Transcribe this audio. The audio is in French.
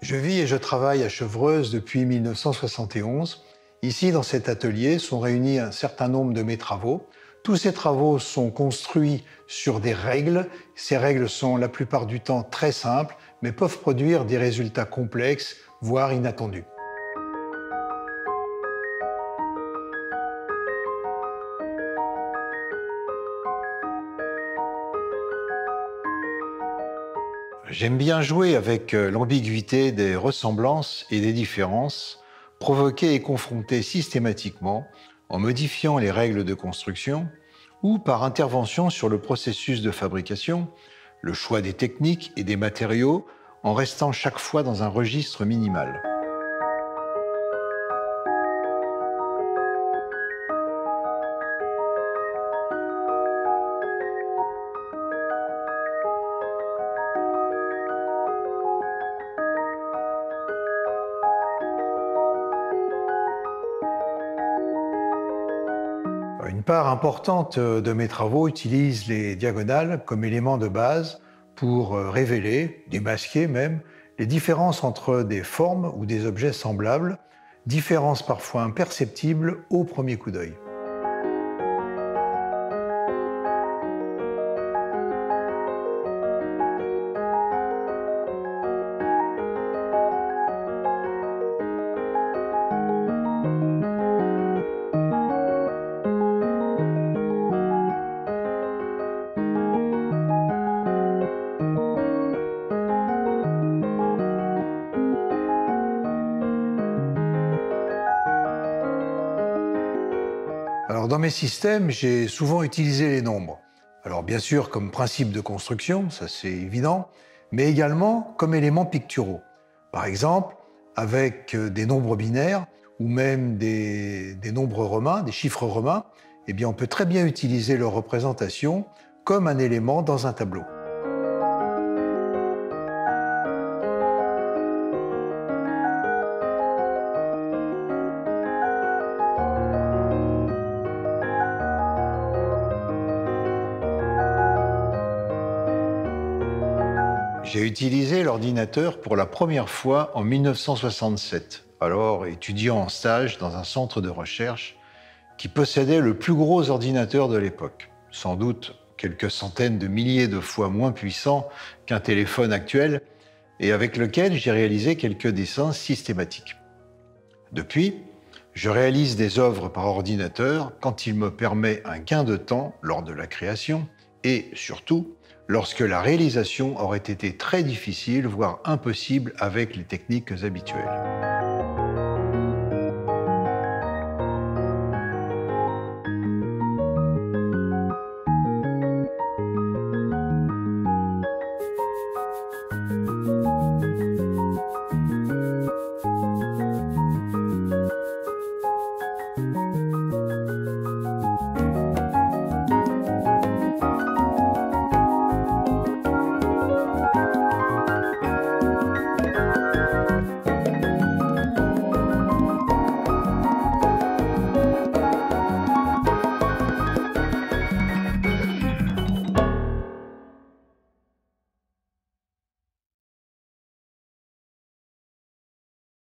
Je vis et je travaille à Chevreuse depuis 1971. Ici, dans cet atelier, sont réunis un certain nombre de mes travaux. Tous ces travaux sont construits sur des règles. Ces règles sont la plupart du temps très simples, mais peuvent produire des résultats complexes, voire inattendus. J'aime bien jouer avec l'ambiguïté des ressemblances et des différences, provoquer et confronter systématiquement en modifiant les règles de construction ou par intervention sur le processus de fabrication, le choix des techniques et des matériaux en restant chaque fois dans un registre minimal. Une part importante de mes travaux utilise les diagonales comme élément de base pour révéler, démasquer même, les différences entre des formes ou des objets semblables, différences parfois imperceptibles au premier coup d'œil. Alors, dans mes systèmes, j'ai souvent utilisé les nombres. Alors, bien sûr, comme principe de construction, ça c'est évident, mais également comme éléments picturaux. Par exemple, avec des nombres binaires ou même des nombres romains, des chiffres romains, eh bien, on peut très bien utiliser leur représentation comme un élément dans un tableau. J'ai utilisé l'ordinateur pour la première fois en 1967, alors étudiant en stage dans un centre de recherche qui possédait le plus gros ordinateur de l'époque, sans doute quelques centaines de milliers de fois moins puissant qu'un téléphone actuel, et avec lequel j'ai réalisé quelques dessins systématiques. Depuis, je réalise des œuvres par ordinateur quand il me permet un gain de temps lors de la création et, surtout, lorsque la réalisation aurait été très difficile, voire impossible avec les techniques habituelles.